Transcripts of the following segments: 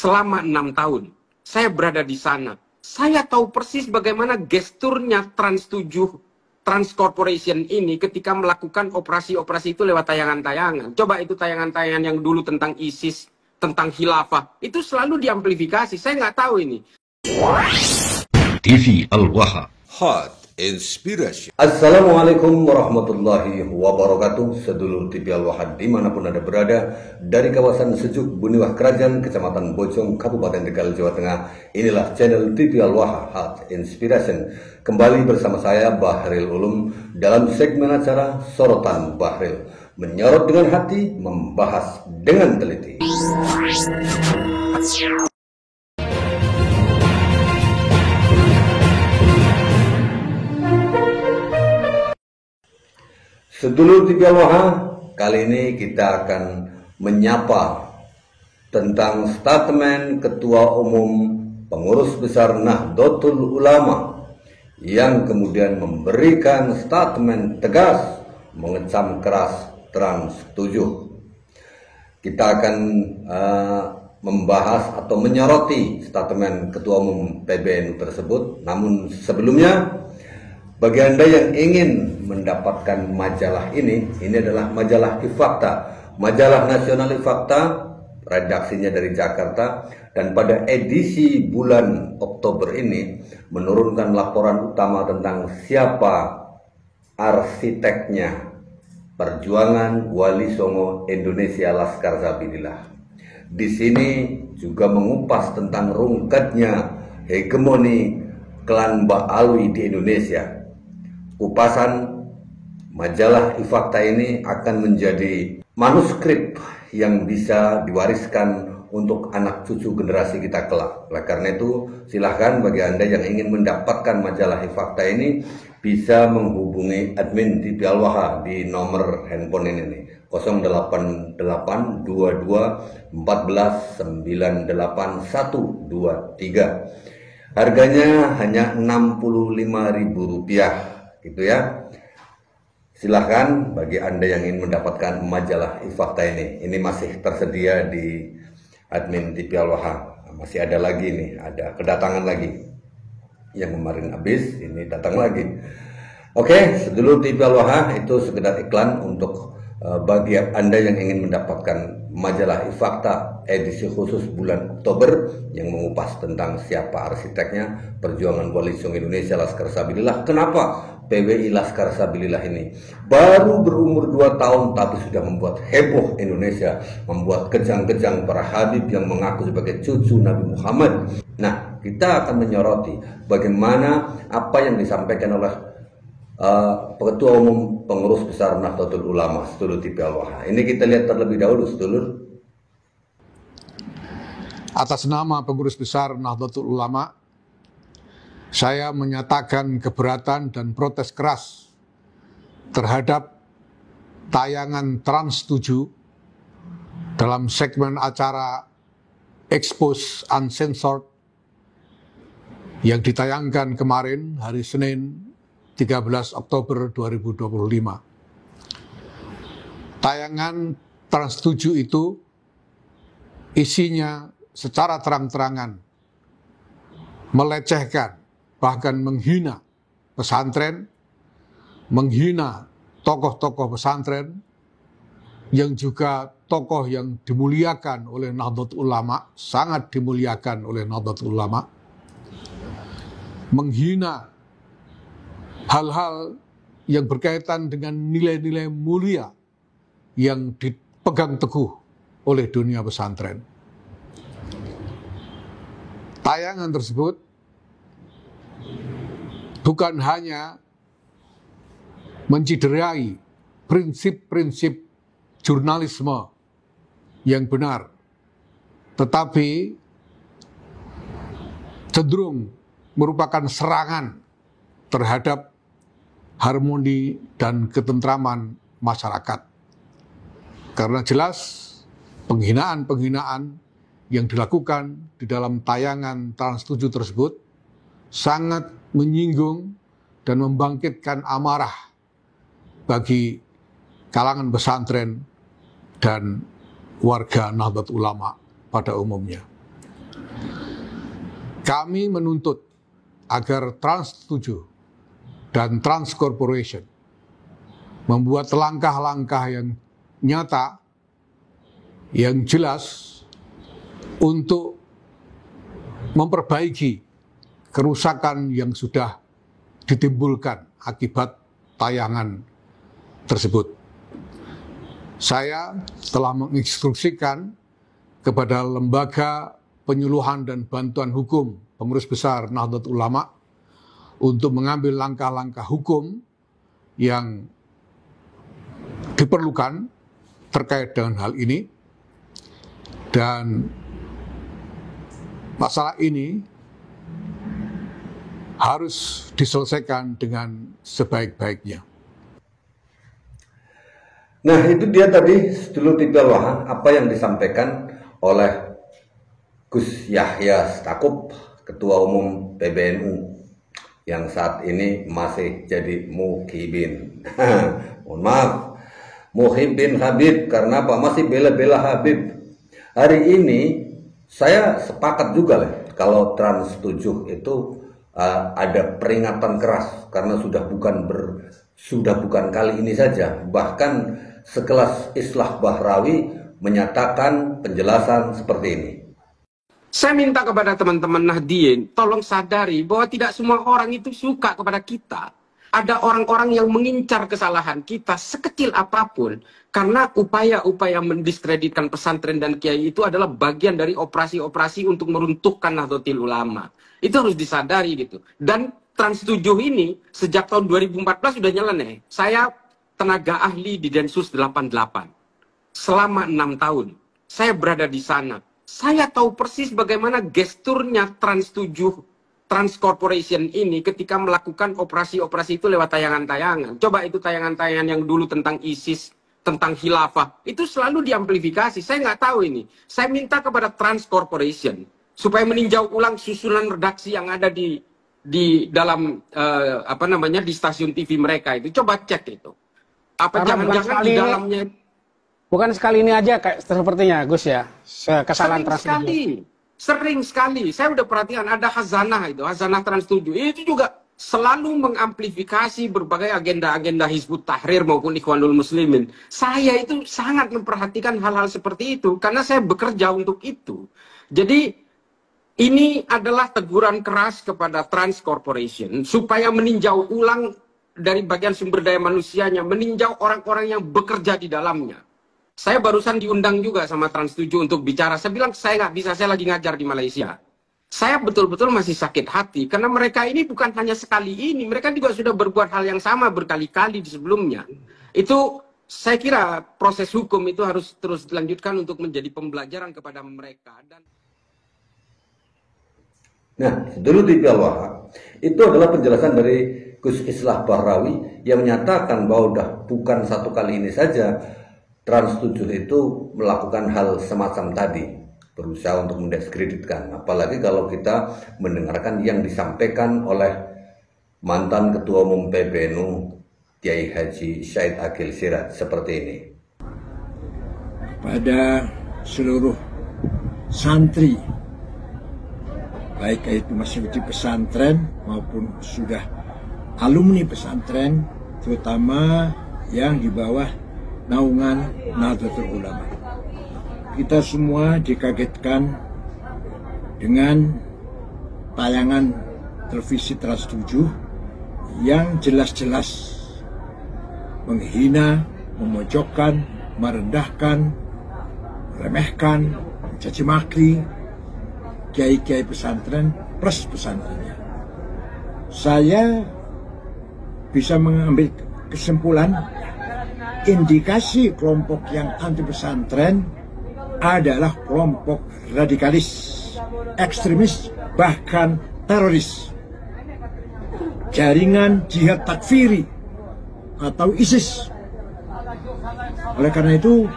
selama 6 tahun. Saya berada di sana. Saya tahu persis bagaimana gesturnya Trans 7, Trans Corporation ini ketika melakukan operasi-operasi itu lewat tayangan-tayangan. Coba itu tayangan-tayangan yang dulu tentang ISIS, tentang khilafah. Itu selalu diamplifikasi. Saya nggak tahu ini. TV Al-Waha. Hot Inspiration. Assalamualaikum warahmatullahi wabarakatuh. Sedulur TV Al-Waha dimanapun Anda berada, dari kawasan sejuk Buniwah Kerajaan, Kecamatan Bojong, Kabupaten Tegal, Jawa Tengah. Inilah channel TV Al-Waha Hot Inspiration. Kembali bersama saya Bahril Ulum dalam segmen acara Sorotan Bahril. Menyorot dengan hati, membahas dengan teliti. Sedulur TV Al-Waha, kali ini kita akan menyapa tentang statement Ketua Umum Pengurus Besar Nahdlatul Ulama yang kemudian memberikan statement tegas mengecam keras Trans 7. Kita akan membahas atau menyoroti statement Ketua Umum PBNU tersebut. Namun sebelumnya, bagi Anda yang ingin mendapatkan majalah ini adalah majalah Ifakta, majalah nasional Ifakta, redaksinya dari Jakarta, dan pada edisi bulan Oktober ini menurunkan laporan utama tentang siapa arsiteknya perjuangan Wali Songo Indonesia Laskar Sabilillah. Di sini juga mengupas tentang rungkatnya hegemoni klan Mbah Alwi di Indonesia. Kupasan majalah Ifakta ini akan menjadi manuskrip yang bisa diwariskan untuk anak cucu generasi kita kelak. Oleh karena itu, silahkan bagi Anda yang ingin mendapatkan majalah Ifakta ini bisa menghubungi admin TV Al-Waha di nomor handphone ini nih, 088-22-14-98-123. Harganya hanya Rp65.000 gitu ya. Silahkan bagi Anda yang ingin mendapatkan majalah Ifakta ini masih tersedia di admin TV Al-Waha. Masih ada lagi nih, ada kedatangan lagi. Yang kemarin habis, ini datang lagi. Oke, sedulur TV Al-Waha, itu sekedar iklan untuk bagi Anda yang ingin mendapatkan majalah Ifakta edisi khusus bulan Oktober yang mengupas tentang siapa arsiteknya perjuangan Wali Songo Indonesia Laskar Sabilillah. Kenapa PWI Laskar Sabilillah ini baru berumur 2 tahun tapi sudah membuat heboh Indonesia, membuat kejang-kejang para habib yang mengaku sebagai cucu Nabi Muhammad. Nah, kita akan menyoroti bagaimana apa yang disampaikan oleh Ketua Umum Pengurus Besar Nahdlatul Ulama, sedulur TV Al-Waha. Ini kita lihat terlebih dahulu, sedulur. Atas nama Pengurus Besar Nahdlatul Ulama, saya menyatakan keberatan dan protes keras terhadap tayangan Trans 7 dalam segmen acara Expose Uncensored yang ditayangkan kemarin hari Senin 13 Oktober 2025. Tayangan Trans 7 itu isinya secara terang-terangan melecehkan, bahkan menghina pesantren, menghina tokoh-tokoh pesantren, yang juga tokoh yang dimuliakan oleh Nahdlatul Ulama, sangat dimuliakan oleh Nahdlatul Ulama, menghina hal-hal yang berkaitan dengan nilai-nilai mulia yang dipegang teguh oleh dunia pesantren. Tayangan tersebut bukan hanya menciderai prinsip-prinsip jurnalisme yang benar, tetapi cenderung merupakan serangan terhadap harmoni dan ketentraman masyarakat. Karena jelas penghinaan-penghinaan yang dilakukan di dalam tayangan Trans 7 tersebut sangat menyinggung dan membangkitkan amarah bagi kalangan pesantren dan warga Nahdlatul Ulama pada umumnya. Kami menuntut agar Trans 7 dan Trans Corporation membuat langkah-langkah yang nyata, yang jelas untuk memperbaiki kerusakan yang sudah ditimbulkan akibat tayangan tersebut. Saya telah menginstruksikan kepada Lembaga Penyuluhan dan Bantuan Hukum Pengurus Besar Nahdlatul Ulama untuk mengambil langkah-langkah hukum yang diperlukan terkait dengan hal ini, dan masalah ini harus diselesaikan dengan sebaik-baiknya. Nah, itu dia tadi sedulur TV Al-Waha apa yang disampaikan oleh Gus Yahya Stakuf, Ketua Umum PBNU yang saat ini masih jadi Muhibin. Mohon maaf, Muhibin Habib, karena apa? Masih bela-bela Habib. Hari ini saya sepakat juga lah kalau Trans 7 itu ada peringatan keras, karena sudah bukan kali ini saja. Bahkan sekelas Islah Bahrawi menyatakan penjelasan seperti ini. Saya minta kepada teman-teman Nahdien, tolong sadari bahwa tidak semua orang itu suka kepada kita. Ada orang-orang yang mengincar kesalahan kita sekecil apapun, karena upaya-upaya mendiskreditkan pesantren dan kiai itu adalah bagian dari operasi-operasi untuk meruntuhkan Nahdlatul Ulama. Itu harus disadari gitu. Dan Trans 7 ini sejak tahun 2014 sudah nyeleneh. Saya tenaga ahli di Densus 88. Selama 6 tahun, saya berada di sana. Saya tahu persis bagaimana gesturnya Trans 7, Trans Corporation ini ketika melakukan operasi-operasi itu lewat tayangan-tayangan. Coba itu tayangan-tayangan yang dulu tentang ISIS, tentang khilafah, itu selalu diamplifikasi. Saya nggak tahu ini. Saya minta kepada Trans Corporation supaya meninjau ulang susunan redaksi yang ada di dalam di stasiun TV mereka itu. Coba cek itu. Apa jangan-jangan di dalamnya bukan sekali ini aja kayak sepertinya Gus ya, kesalahan Trans 7. Sering sekali. Saya udah perhatikan ada Hazanah Trans 7. Itu juga selalu mengamplifikasi berbagai agenda-agenda Hizbut Tahrir maupun Ikhwanul Muslimin. Saya itu sangat memperhatikan hal-hal seperti itu karena saya bekerja untuk itu. Jadi ini adalah teguran keras kepada Trans Corporation supaya meninjau ulang dari bagian sumber daya manusianya, meninjau orang-orang yang bekerja di dalamnya. Saya barusan diundang juga sama Trans 7 untuk bicara. Saya bilang saya nggak bisa, saya lagi ngajar di Malaysia. Saya betul-betul masih sakit hati karena mereka ini bukan hanya sekali ini, mereka juga sudah berbuat hal yang sama berkali-kali di sebelumnya. Itu saya kira proses hukum itu harus terus dilanjutkan untuk menjadi pembelajaran kepada mereka. Nah, dulu di Al-Waha itu adalah penjelasan dari Gus Islah Bahrawi yang menyatakan bahwa udah bukan satu kali ini saja Trans 7 itu melakukan hal semacam tadi, berusaha untuk mendiskreditkan. Apalagi kalau kita mendengarkan yang disampaikan oleh mantan Ketua Umum PBNU Kiai Haji Syed Akil Siraj seperti ini. Pada seluruh santri, baik itu masih di pesantren maupun sudah alumni pesantren, terutama yang di bawah naungan Nahdlatul Ulama. Kita semua dikagetkan dengan tayangan televisi Trans 7 yang jelas-jelas menghina, memojokkan, merendahkan, meremehkan, mencaci maki kiai-kiai pesantren plus pesantrennya. Saya bisa mengambil kesimpulan indikasi kelompok yang anti pesantren adalah kelompok radikalis, ekstremis, bahkan teroris. Jaringan jihad takfiri atau ISIS. Oleh karena itu,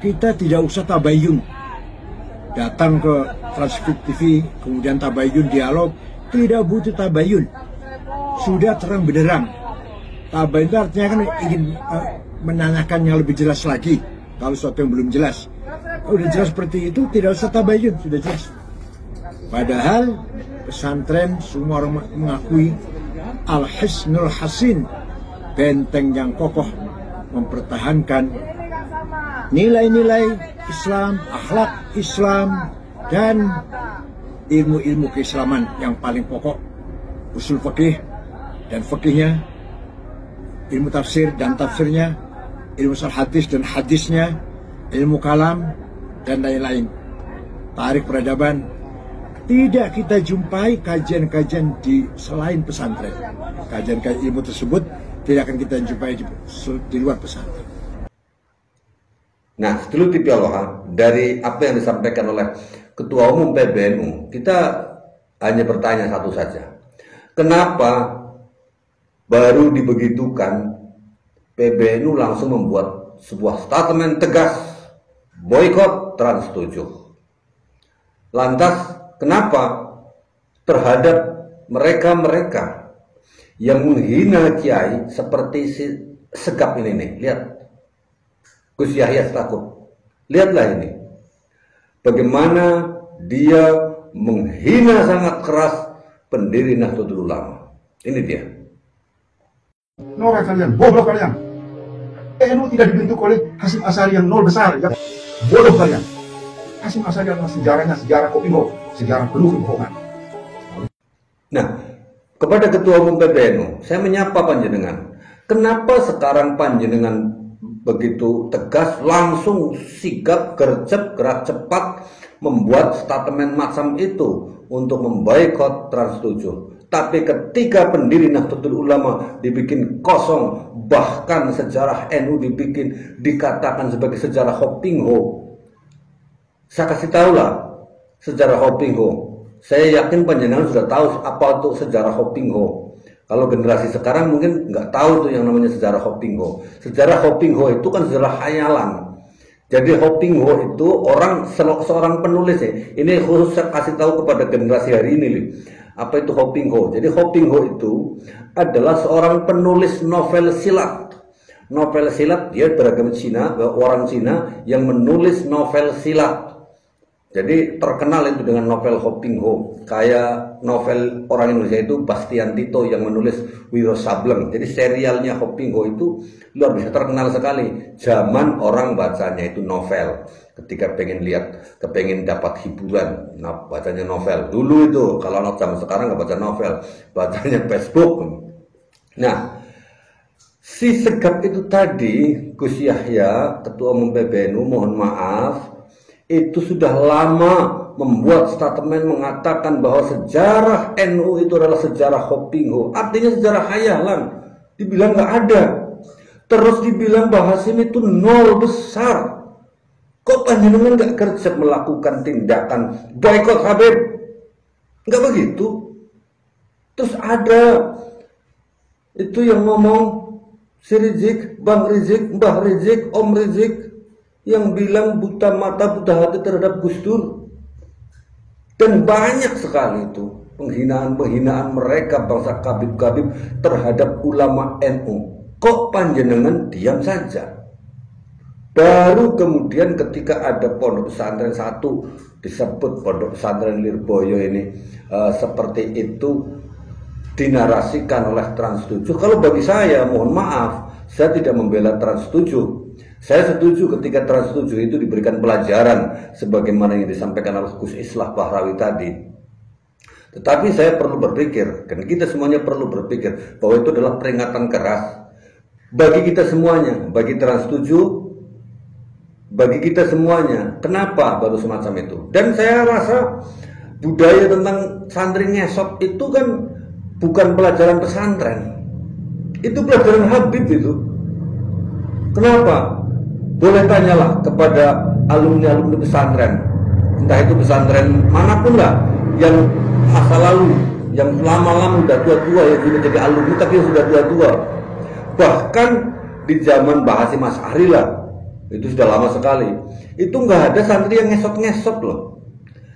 kita tidak usah tabayun. Datang ke Transkrip TV, kemudian tabayun dialog, tidak butuh tabayun. Sudah terang benderang. Tabayun itu artinya kan ingin menanyakan yang lebih jelas lagi kalau sesuatu yang belum jelas. Kalau sudah jelas seperti itu tidak usah tabayun, sudah jelas. Padahal pesantren semua orang mengakui Al-Hisnul Hasin, benteng yang kokoh mempertahankan nilai-nilai Islam, akhlak Islam, dan ilmu-ilmu keislaman yang paling pokok, usul fikih dan fikihnya, ilmu tafsir dan tafsirnya, ilmu hadis dan hadisnya, ilmu kalam, dan lain-lain. Tarikh peradaban. Tidak kita jumpai kajian-kajian di selain pesantren. Kajian-kajian ilmu tersebut tidak akan kita jumpai di luar pesantren. Nah, setelah TV Aloha, dari apa yang disampaikan oleh Ketua Umum PBNU, kita hanya bertanya satu saja. Kenapa baru dibegitukan PBNU langsung membuat sebuah statement tegas boikot Trans 7? Lantas, kenapa terhadap mereka-mereka yang menghina kiai seperti si Segap ini nih? Lihat, Gus Yahya Stakuf, lihatlah ini, bagaimana dia menghina sangat keras pendiri Nahdlatul Ulama. Ini dia. Norak kalian, bodoh kalian. NU tidak dibentuk oleh Hasyim Asy'ari yang nol besar, ya. Bodoh kalian. Hasyim Asy'ari adalah sejarahnya sejarah kopimo, sejarah penuh kebohongan. Nah, kepada Ketua Umum PBNU, saya menyapa panjenengan. Kenapa sekarang panjenengan begitu tegas, langsung sigap, gercep, gerak cepat membuat statement macam itu untuk memboikot Trans 7? Tapi ketika pendiri Nahdlatul Ulama dibikin kosong, bahkan sejarah NU dikatakan sebagai sejarah Hopingho. Saya kasih tahu lah sejarah Hopingho. Saya yakin panjenengan sudah tahu apa itu sejarah Hopingho. Kalau generasi sekarang mungkin nggak tahu tuh yang namanya sejarah Hopingho. Sejarah Hopingho itu kan sejarah khayalan. Jadi Hopingho itu seorang penulis ya. Ini khusus saya kasih tahu kepada generasi hari ini nih. Apa itu Hopingho? Jadi Hopingho itu adalah seorang penulis novel silat. Novel silat, dia beragama Cina, orang Cina yang menulis novel silat. Jadi terkenal itu dengan novel Hopingho. Kayak novel orang Indonesia itu Bastian Tito yang menulis Wiro Sableng. Jadi serialnya Hopingho itu luar biasa terkenal sekali. Zaman orang bacanya itu novel. Ketika kepengen dapat hiburan, nah bacanya novel. Dulu itu, kalau anak zaman sekarang nggak baca novel, bacanya Facebook. Nah, si Segap itu tadi, Gus Yahya, Ketua Umum PBNU, mohon maaf, itu sudah lama membuat statement mengatakan bahwa sejarah NU itu adalah sejarah Hopingho, artinya sejarah khayalan. Dibilang nggak ada, terus dibilang bahwa Hasyim itu nol besar. Kok panjenengan nggak gercep melakukan tindakan boikot Habib? Nggak begitu. Terus ada itu yang ngomong si Rizik, Bang Rizik, Mbah Rizik, Om Rizik, yang bilang buta mata buta hati terhadap Gus Dur. Dan banyak sekali itu penghinaan-penghinaan mereka bangsa kabib-kabib terhadap ulama NU. Kok panjenengan diam saja? Baru kemudian ketika ada pondok pesantren satu disebut pondok pesantren Lirboyo ini seperti itu dinarasikan oleh Trans 7. Kalau bagi saya, mohon maaf, saya tidak membela Trans 7. Saya setuju ketika Trans 7 itu diberikan pelajaran sebagaimana yang disampaikan oleh Gus Islah Bahrawi tadi. Tetapi saya perlu berpikir, dan kita semuanya perlu berpikir bahwa itu adalah peringatan keras bagi kita semuanya, bagi Trans 7, bagi kita semuanya. Kenapa baru semacam itu? Dan saya rasa budaya tentang santri ngesot itu kan bukan pelajaran pesantren, itu pelajaran Habib itu. Kenapa? Boleh tanyalah kepada alumni-alumni pesantren, entah itu pesantren manapun lah, yang masa lalu, yang lama-lama udah tua-tua, yang sudah jadi alumni tapi yang sudah tua-tua. Bahkan di zaman Mbah Hasyim Asy'ari lah, itu sudah lama sekali, itu nggak ada santri yang ngesot-ngesot loh.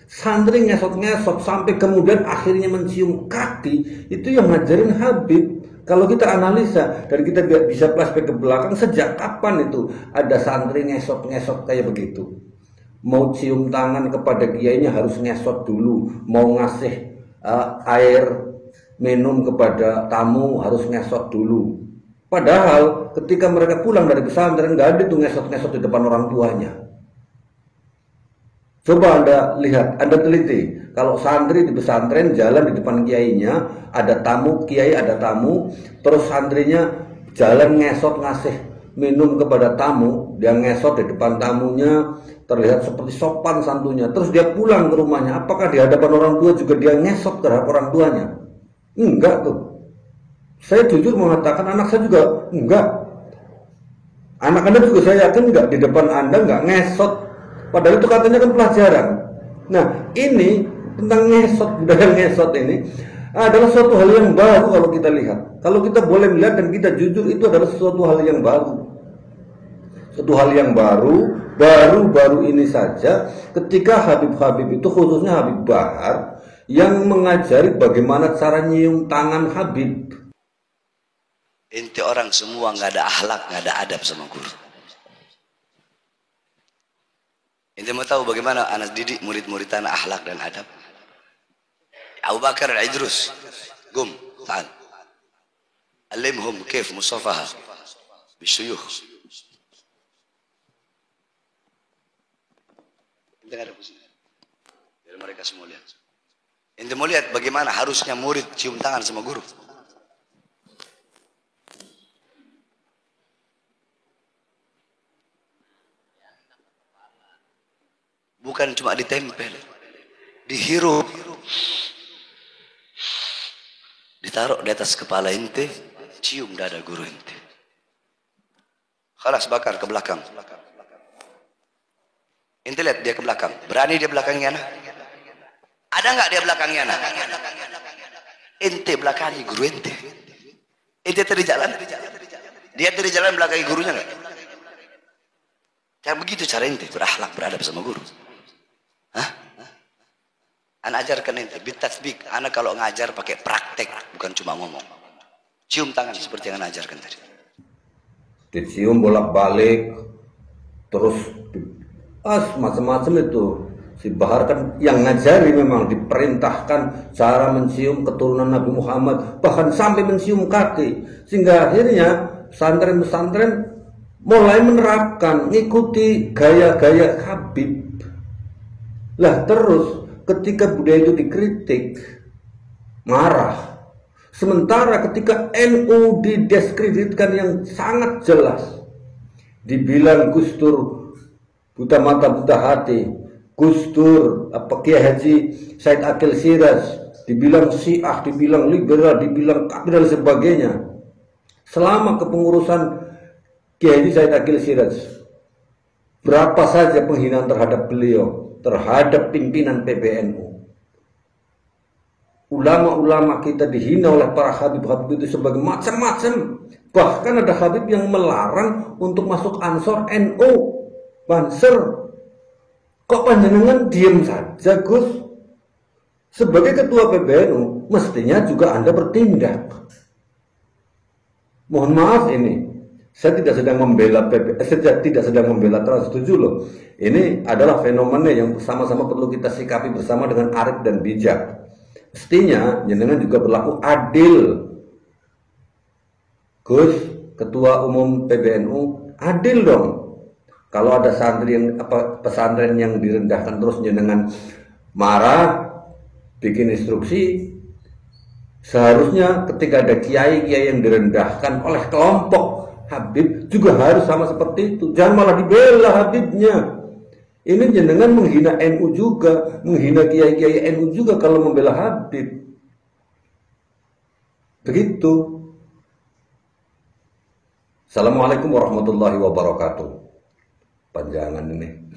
Santri ngesot-ngesot sampai kemudian akhirnya mencium kaki, itu yang ngajarin Habib. Kalau kita analisa dan kita bisa flashback ke belakang, sejak kapan itu ada santri ngesot-ngesot kayak begitu? mau cium tangan kepada kiainya harus ngesot dulu, mau ngasih air minum kepada tamu harus ngesot dulu. Padahal ketika mereka pulang dari pesantren nggak ada tuh ngesot-ngesot di depan orang tuanya. Coba Anda lihat, Anda teliti. Kalau santri di pesantren jalan di depan kiainya, ada tamu, kiai ada tamu, terus santrinya jalan ngesot ngasih minum kepada tamu, dia ngesot di depan tamunya, terlihat seperti sopan santunnya. Terus dia pulang ke rumahnya, apakah di hadapan orang tua juga dia ngesot terhadap orang tuanya? Enggak tuh. Saya jujur mengatakan anak saya juga enggak. Anak Anda juga saya yakin enggak, di depan Anda enggak ngesot. Padahal itu katanya kan pelajaran. Nah ini tentang ngesot, budaya ngesot ini adalah suatu hal yang baru kalau kita lihat. Kalau kita boleh melihat dan kita jujur, itu adalah suatu hal yang baru. Suatu hal yang baru ini saja ketika Habib-Habib itu, khususnya Habib Bahar, yang mengajari bagaimana cara nyium tangan Habib. Inti orang semua nggak ada akhlak, nggak ada adab sama guru. Inti mau tahu bagaimana anak didik murid-murid tanah akhlak dan adab? Abu Bakar al-Idrus, Gum, ta'al. Alimhum kif musafaha bisyuyukh. Dengar biar mereka semua lihat. Inti mau lihat bagaimana harusnya murid cium tangan sama guru. Bukan cuma ditempel, dihirup, ditaruh di atas kepala ente, cium dada guru ente. Khalas, bakar ke belakang. Ente lihat dia ke belakang, berani dia belakangnya anak? Ada nggak dia belakangnya anak? Ente belakangi guru ente. Ente tadi jalan, dia tadi jalan belakangi gurunya nggak? Cara begitu cara ente berakhlak beradab sama guru. Hah? Anak ajarkan ente bitasbik. Anak kalau ngajar pakai praktek, bukan cuma ngomong. Cium tangan seperti yang anak ajarkan tadi. Dicium bolak-balik, terus macam-macam itu. Si Bahar kan yang ngajari, memang diperintahkan cara mencium keturunan Nabi Muhammad, bahkan sampai mencium kaki, sehingga akhirnya pesantren-pesantren mulai menerapkan, ngikuti gaya-gaya Habib. Lah terus ketika budaya itu dikritik, marah. Sementara ketika NU didiskreditkan yang sangat jelas, dibilang Gustur buta mata buta hati, Gustur Kiai Haji Said Akil Siraj, dibilang Syiah, dibilang liberal, dibilang kafir dan sebagainya. Selama kepengurusan Kiai Haji Said Akil Siraj, berapa saja penghinaan terhadap beliau, terhadap pimpinan PBNU. Ulama-ulama kita dihina oleh para Habib-Habib itu sebagai macam-macam. Bahkan ada Habib yang melarang untuk masuk Ansor NU, Banser. Kok panjenengan diam saja, Gus? Sebagai ketua PBNU, mestinya juga Anda bertindak. Mohon maaf ini, saya tidak sedang membela saya tidak sedang membela Trans 7 loh. Ini adalah fenomena yang sama-sama perlu kita sikapi bersama dengan arif dan bijak. Mestinya jenengan juga berlaku adil. Gus, ketua umum PBNU, adil dong. Kalau ada santri yang pesantren yang direndahkan terus jenengan marah, bikin instruksi. Seharusnya ketika ada kiai-kiai yang direndahkan oleh kelompok Habib juga harus sama seperti itu. Jangan malah dibela Habibnya. Ini jenengan menghina NU juga, menghina kiai-kiai NU juga kalau membela Habib. Begitu. Assalamualaikum warahmatullahi wabarakatuh. Panjangan ini.